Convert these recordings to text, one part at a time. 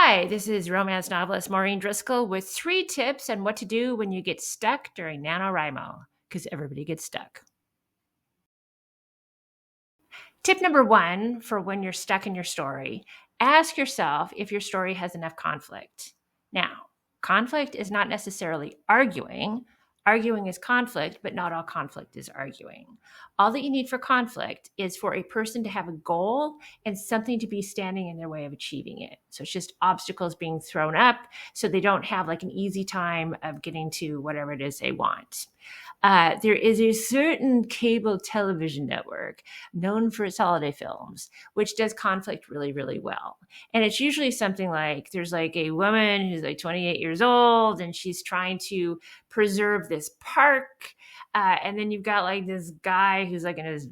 Hi, this is romance novelist Maureen Driscoll with 3 tips on what to do when you get stuck during NaNoWriMo, because everybody gets stuck. Tip number 1 for when you're stuck in your story, ask yourself if your story has enough conflict. Now, conflict is not necessarily arguing. Arguing is conflict, but not all conflict is arguing. All that you need for conflict is for a person to have a goal and something to be standing in their way of achieving it. So it's just obstacles being thrown up so they don't have like an easy time of getting to whatever it is they want. There is a certain cable television network known for its holiday films, which does conflict really, really well. And it's usually something like there's like a woman who's like 28 years old and she's trying to preserve this park. And then you've got like this guy who's like in his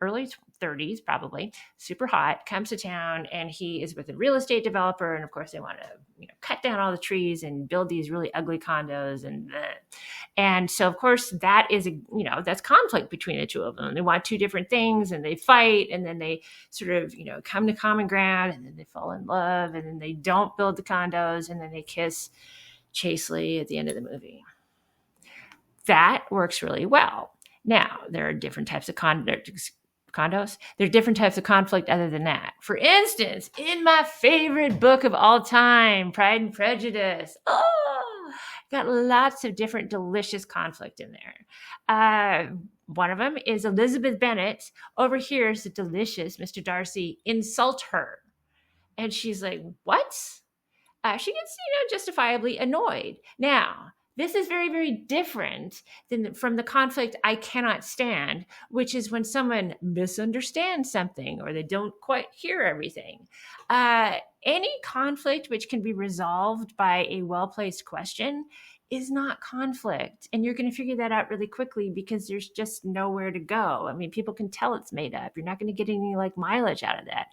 early 30s, probably super hot, comes to town, and he is with a real estate developer. And of course, they want to cut down all the trees and build these really ugly condos. And so, of course, that is that's conflict between the two of them. They want two different things, and they fight, and then they sort of come to common ground, and then they fall in love, and then they don't build the condos, and then they kiss chastely at the end of the movie. That works really well. Now, there are different types of condos. There are different types of conflict other than that. For instance, in my favorite book of all time, Pride and Prejudice, got lots of different delicious conflict in there. One of them is Elizabeth Bennet overhears the delicious Mr. Darcy insult her. And she's like, what? She gets, justifiably annoyed. Now, this is very, very different from the conflict I cannot stand, which is when someone misunderstands something or they don't quite hear everything. Any conflict which can be resolved by a well-placed question is not conflict. And you're going to figure that out really quickly because there's just nowhere to go. I mean, people can tell it's made up. You're not going to get any mileage out of that.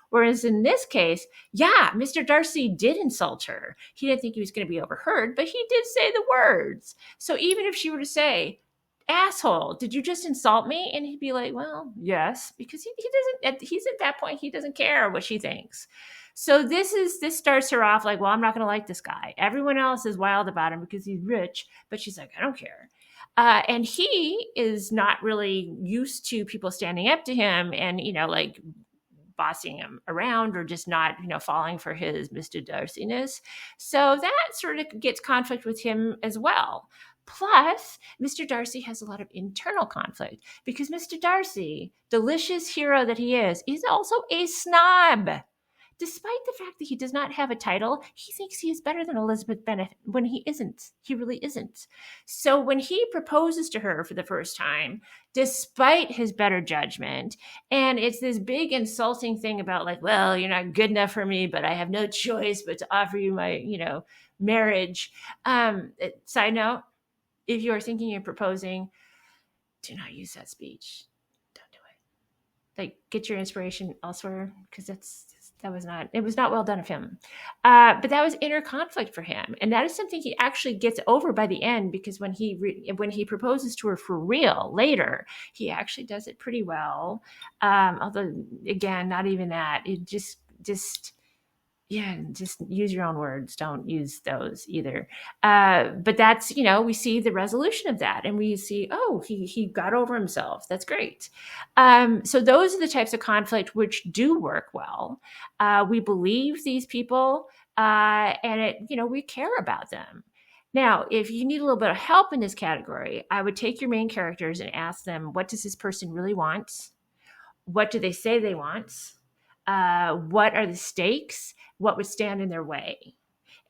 Whereas in this case, yeah, Mr. Darcy did insult her. He didn't think he was going to be overheard, but he did say the words. So even if she were to say, asshole, did you just insult me? And he'd be like, well, yes, because he's at that point, he doesn't care what she thinks. So this starts her off like, well, I'm not going to like this guy. Everyone else is wild about him because he's rich, but she's like, I don't care. And he is not really used to people standing up to him and, bossing him around or just not, falling for his Mr. Darcy-ness. So that sort of gets conflict with him as well. Plus, Mr. Darcy has a lot of internal conflict because Mr. Darcy, delicious hero that he is also a snob. Despite the fact that he does not have a title, he thinks he is better than Elizabeth Bennet when he isn't. He really isn't. So when he proposes to her for the first time, despite his better judgment, and it's this big insulting thing about well, you're not good enough for me, but I have no choice but to offer you my, marriage. Side note, if you are thinking of proposing, do not use that speech. Don't do it. Get your inspiration elsewhere because it was not well done of him. But that was inner conflict for him. And that is something he actually gets over by the end because when he proposes to her for real later, he actually does it pretty well. Although, again, not even that. It just use your own words. Don't use those either. But that's, we see the resolution of that and we see, he got over himself. That's great. So those are the types of conflict which do work well. We believe these people and we care about them. Now, if you need a little bit of help in this category, I would take your main characters and ask them, what does this person really want? What do they say they want? What are the stakes? What would stand in their way?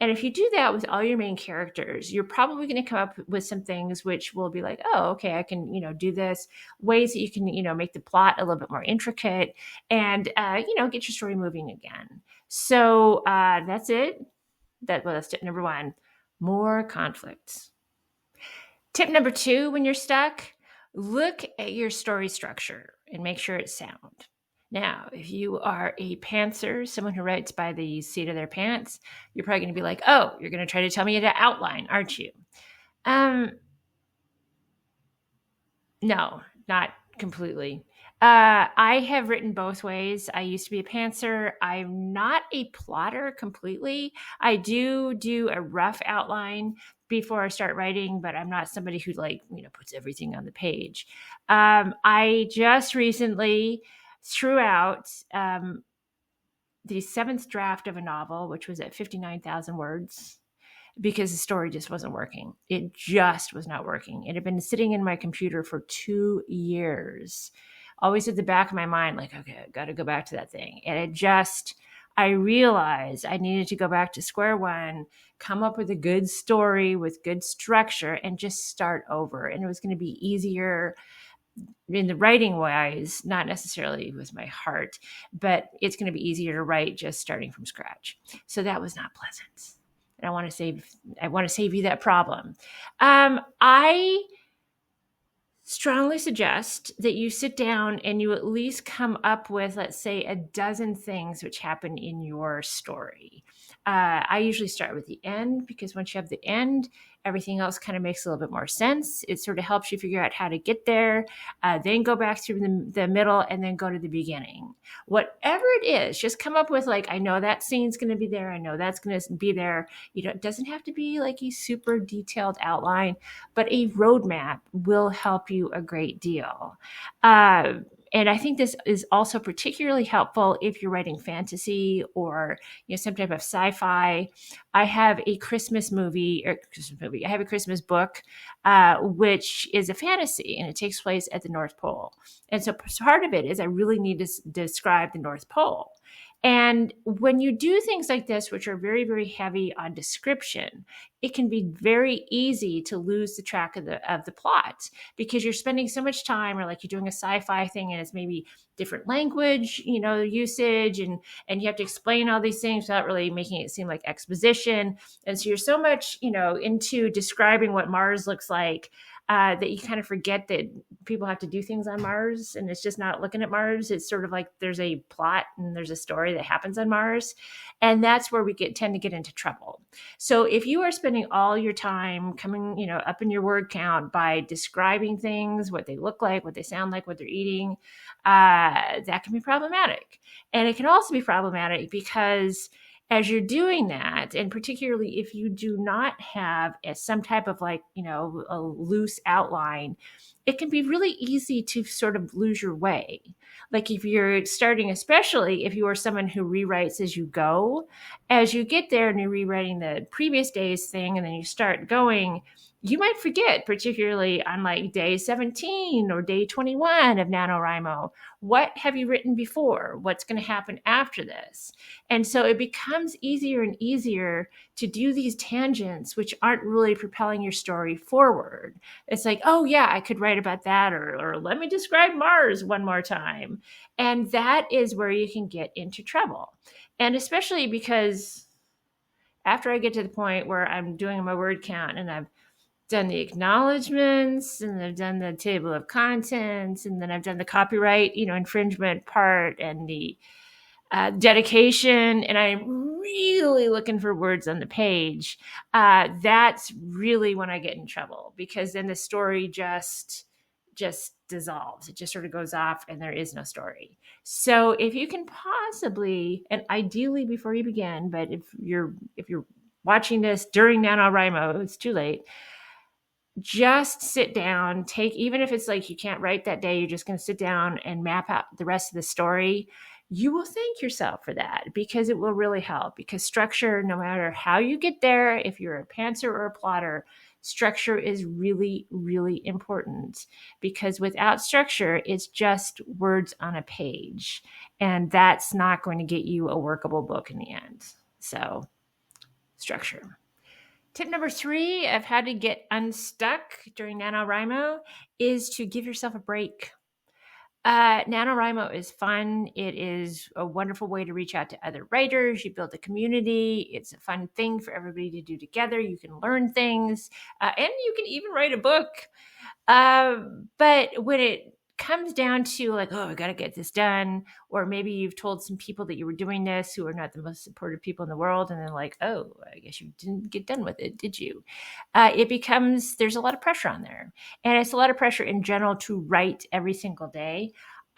And if you do that with all your main characters, you're probably going to come up with some things which will be like, oh, okay, I can, do this. Ways that you can, make the plot a little bit more intricate and, get your story moving again. So that's it. That's tip number 1, more conflict. Tip number 2, when you're stuck, look at your story structure and make sure it's sound. Now, if you are a pantser, someone who writes by the seat of their pants, you're probably going to be like, oh, you're going to try to tell me to outline, aren't you? No, not completely. I have written both ways. I used to be a pantser. I'm not a plotter completely. I do a rough outline before I start writing, but I'm not somebody who puts everything on the page. I just recently threw out the seventh draft of a novel, which was at 59,000 words, because the story just wasn't working. It just was not working. It had been sitting in my computer for 2 years, always at the back of my mind, like, okay, I got to go back to that thing. And I realized I needed to go back to square one, come up with a good story with good structure, and just start over. And it was going to be easier in the writing wise, not necessarily with my heart, but it's going to be easier to write just starting from scratch. So that was not pleasant. And I want to save you that problem. I strongly suggest that you sit down and you at least come up with, let's say, a dozen things which happen in your story. I usually start with the end, because once you have the end, everything else kind of makes a little bit more sense. It sort of helps you figure out how to get there, then go back through the middle, and then go to the beginning. Whatever it is, just come up with, like, I know that scene's going to be there. I know that's going to be there. It doesn't have to be like a super detailed outline, but a roadmap will help you a great deal. And I think this is also particularly helpful if you're writing fantasy or some type of sci-fi. I have a Christmas book, which is a fantasy, and it takes place at the North Pole. And so part of it is I really need to describe the North Pole. And when you do things like this, which are very, very heavy on description, it can be very easy to lose the track of the plot, because you're spending so much time, or like you're doing a sci-fi thing and it's maybe different language, usage, and you have to explain all these things without really making it seem like exposition. And so you're so much, into describing what Mars looks like, that you kind of forget that people have to do things on Mars, and it's just not looking at Mars. It's sort of like there's a plot and there's a story that happens on Mars. And that's where we tend to get into trouble. So if you are spending all your time coming, up in your word count by describing things, what they look like, what they sound like, what they're eating, that can be problematic. And it can also be problematic because as you're doing that, and particularly if you do not have some type of a loose outline, it can be really easy to sort of lose your way. Like if you're starting, especially if you are someone who rewrites as you go, as you get there and you're rewriting the previous day's thing and then you start going, you might forget, particularly on like day 17 or day 21 of NaNoWriMo, what have you written before? What's going to happen after this? And so it becomes easier and easier to do these tangents, which aren't really propelling your story forward. It's like, oh yeah, I could write about that, or let me describe Mars one more time. And that is where you can get into trouble. And especially because after I get to the point where I'm doing my word count and I've done the acknowledgments and I've done the table of contents, and then I've done the copyright, infringement part, and the dedication, and I'm really looking for words on the page. That's really when I get in trouble, because then the story just dissolves. It just sort of goes off and there is no story. So if you can possibly, and ideally before you begin, but if you're watching this during NaNoWriMo, it's too late. Just sit down, even if it's like you can't write that day, you're just going to sit down and map out the rest of the story. You will thank yourself for that, because it will really help. Because structure, no matter how you get there, if you're a pantser or a plotter, structure is really, really important, because without structure, it's just words on a page. And that's not going to get you a workable book in the end. So, structure. Tip number 3 of how to get unstuck during NaNoWriMo is to give yourself a break. NaNoWriMo is fun. It is a wonderful way to reach out to other writers. You build a community. It's a fun thing for everybody to do together. You can learn things, and you can even write a book. But when it comes down to like, oh, I got to get this done, or maybe you've told some people that you were doing this who are not the most supportive people in the world, and they're like, oh, I guess you didn't get done with it, did you? There's a lot of pressure on there, and it's a lot of pressure in general to write every single day.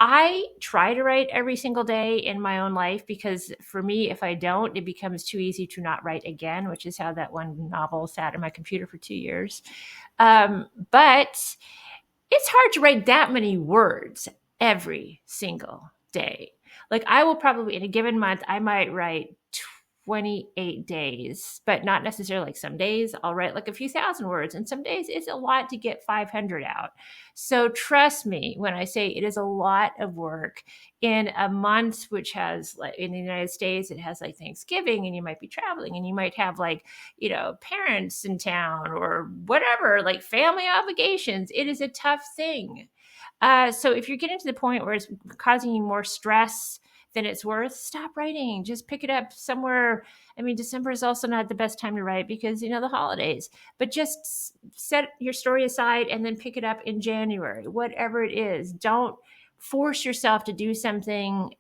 I try to write every single day in my own life because for me, if I don't, it becomes too easy to not write again, which is how that one novel sat in my computer for 2 years. But it's hard to write that many words every single day. Like I will probably in a given month, I might write 28 days, but not necessarily. Like some days I'll write like a few thousand words, and some days it's a lot to get 500 out. So trust me when I say it is a lot of work in a month, which has like in the United States, it has like Thanksgiving, and you might be traveling, and you might have like, parents in town or whatever, like family obligations. It is a tough thing. So if you're getting to the point where it's causing you more stress than it's worth, stop writing. Just pick it up somewhere. I mean, December is also not the best time to write because, the holidays, but just set your story aside and then pick it up in January, whatever it is. Don't force yourself to do something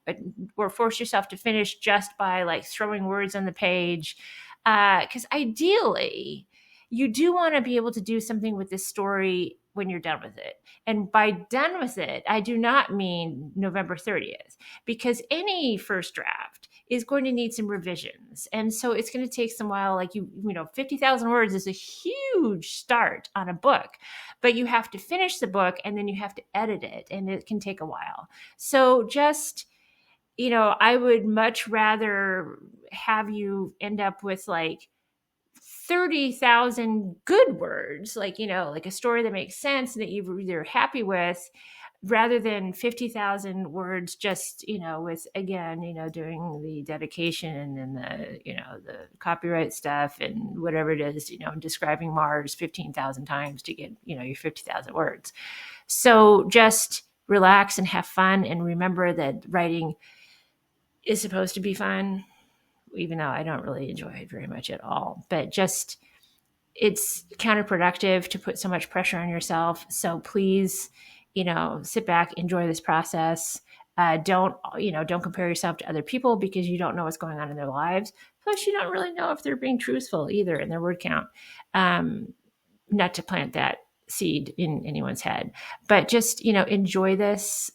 or force yourself to finish just by like throwing words on the page. Because ideally, you do want to be able to do something with this story when you're done with it. And by done with it, I do not mean November 30th, because any first draft is going to need some revisions. And so it's going to take some while, like 50,000 words is a huge start on a book, but you have to finish the book and then you have to edit it, and it can take a while. So just, I would much rather have you end up with like 30,000 good words, like a story that makes sense and that you're happy with, rather than 50,000 words just, with, again, doing the dedication and the copyright stuff and whatever it is, describing Mars 15,000 times to get, your 50,000 words. So just relax and have fun, and remember that writing is supposed to be fun, even though I don't really enjoy it very much at all. But just, it's counterproductive to put so much pressure on yourself. So please, sit back, enjoy this process. Don't compare yourself to other people, because you don't know what's going on in their lives. Plus, you don't really know if they're being truthful either in their word count. Not to plant that seed in anyone's head, but just, enjoy this,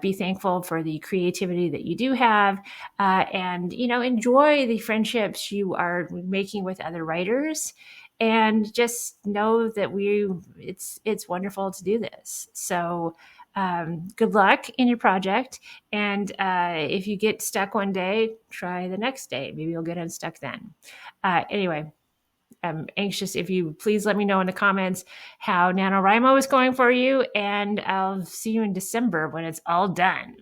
be thankful for the creativity that you do have, and, enjoy the friendships you are making with other writers, and just know that it's wonderful to do this. So, good luck in your project. And, if you get stuck one day, try the next day. Maybe you'll get unstuck then. Anyway, I'm anxious. If you please let me know in the comments how NaNoWriMo is going for you, and I'll see you in December when it's all done.